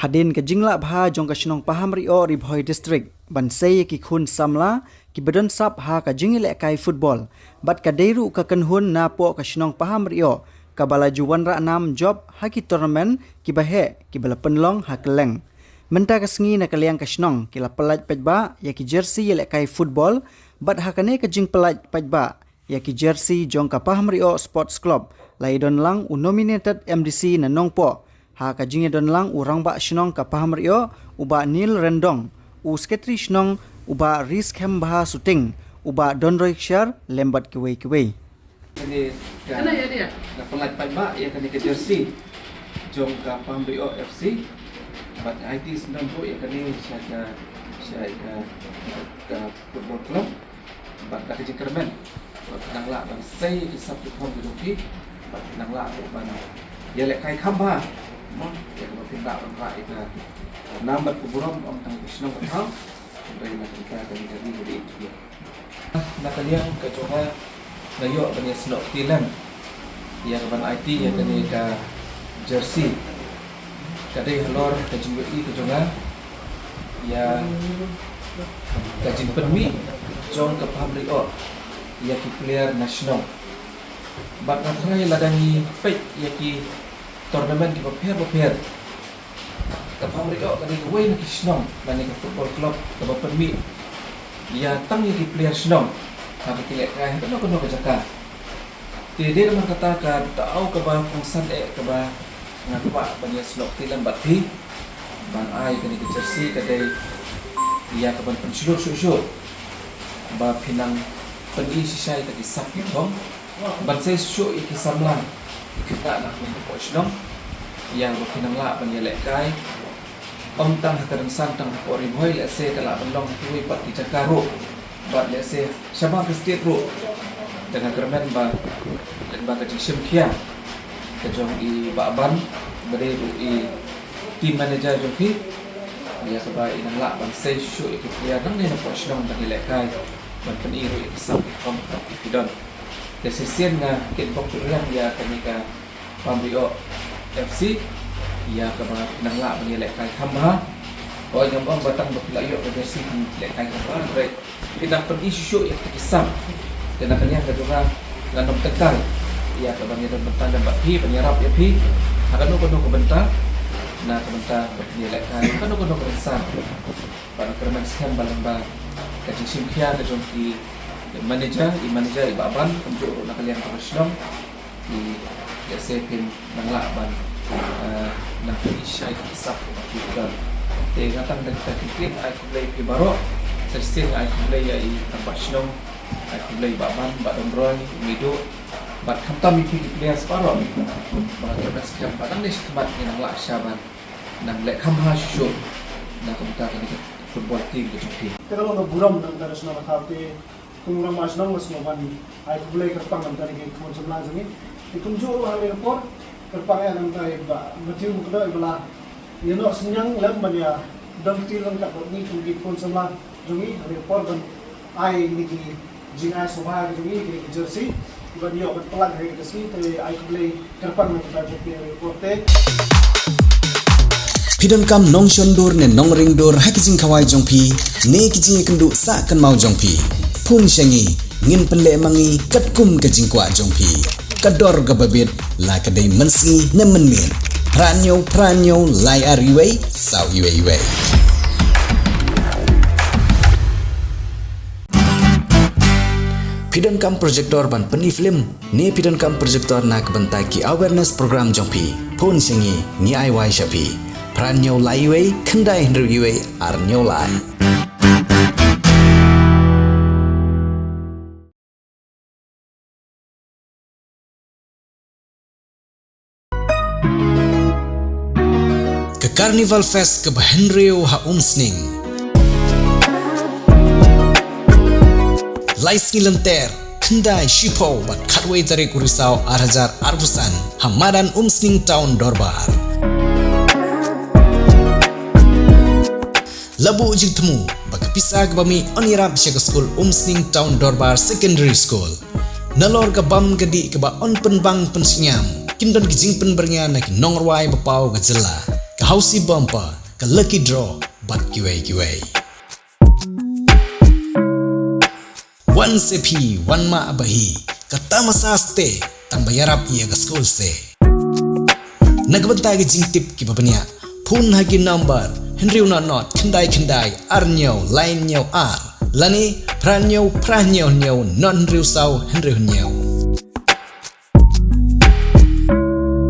Hadin ke jingla bha jong ka shnong paham rio Ribhoi district ban sei ki khun samla ki bedon sap ha ka jingile kai football bat ka deiru ka kanhun na po ka shnong paham rio ka bala juwan ra nam job ha ki tournament ki bahe ki bala penlong ha keleng menta ka sngi na kaliang ka shnong ki la pelaj pajba ya ki jersey le kai football bat ha kane ka jing pelaj pajba ya ki jersey jong ka paham rio sports club lai don lang u nominated MDC na nongpo ha ka jinge don lang urang ba shnong ka paham rio uba nil rendong u sketri shnong uba risk hem bah shooting uba don roikshar lembat kiwe Kani na pelat pajba ya kani ke jersey jong ka paham rio FC but IT senang tu ya kani ka football club but ka kermen nang la bang sei isap tu pom di but nang la ban ya lek kai khamba mon ya ko tinda bang ka ita number kuburom om tang isno ka dari na kita kani dari itu na kalian ka coba ngayo kani snok tilan ya ban IT ya kani ka jersey kadai halor ka jingwe ka jonga ya ka jingpenmi jong ka pabrik ya ki player nasional bat natrai ladangi pek ya ki tournament ki paper ka pabrik kani ka way na ki snong bani ka football club ka bapermi ya tang ya ki player snong ha ki lek kai ka no ka jaka tidak man kata ka tau ka ba pungsan ka ba ngapa bani snok tilan bati ban ai kani ki jersey kadai ya ka ban pensulur susu ba pinang pendi sisai tadi sakit bom ban sai su iki samlan kita nak untuk snong yang pinang la ban yelek kai om tang hakaran santang ko Ribhoi le se kala belong tuwi pat di Jakarta bat le se sama ke state ro dengan kermen ba dan ba ka jisim kia ke jong i ba ban bade ru i team manager jong ki ya ka ba inang la ban sai su iki kia nang ne na ko snong ban yelek kai ban peniru itu sampai kompet don. Desisian na kickbox yang ya kenika pambio FC ya kemana nangla menyelek kai kamba. Oh yang bang batang berlayu berbersih menyelek kai kamba. Baik kita pergi isu yang kisah. Dan akhirnya kedua nganom tekal ya kebangnya dan bentar dan baki penyerap ya pi akan nukono kebentar nah kebentar menyelek kai kan nukono kebentar pada kerman sekian balang kajing simkia ke jongki manager i baban untuk nak kalian profesional di sepin nangla ban nak isai kisah kita te ngatang dan kita ai kulai pi baro sesing ai kulai ya i profesional ai kulai baban badon roy mido bat khamtam pi dia separo bagi sekian padang ni sekemat nangla syaban nang lek khamha shu nak kita football team ke jongki kalau nggak buram dan dari sana tapi kumurang mas nong mas mabani ay kulay kerpang dan dari kumur sebelah sini dikunjung hal report kerpang ya dan dari betul betul belah you know senyang lem banyak dan tilang kat ni kumur kumur sebelah jungi report dan ay niki jingai soba jungi ke jersey bagi dia berpelan dari kesini tapi ay kulay kerpang dan dari report Pidon kam nong shondur ne nong ringdur hakijing kawai jongpi ne kijing kendu sa kan mau jongpi pun syangi ngin penle mangi katkum kajing kwa jongpi kador gababit la kadai mensi ne menmin pranyo lai ariwei sau iwei Pidon kam projector ban peni film ne pidon kam projector na kebentai ki awareness program jongpi pun syangi ni ai wai shapi Pranyo laiwei kendai hendriwei arnyo lai. Ke Carnival Fest ke Henrio ha umsning. Laisni lenter kendai shipo bat katwei dari kurisau arhajar arbusan hamadan umsning town dorbar. Labu ujung temu bagi pisah ke bami onirap syaga school umsning town dorbar secondary school nalor ke bam gedi ke ba on penbang pensinyam kindon kijing penbernya nak nongruai bapau ke jela ka hausi bumper, ka lucky draw, bat kiway. Wan sepi, wan ma abahi, ka tamasaste, tang bayarap iya ka school se. Nagbantay ka jingtip ki babanya, phone hagi number, Henry not, kendai, arnyo, line nyo ar, lani, pranyo, non Henry sau, Henry hunyo.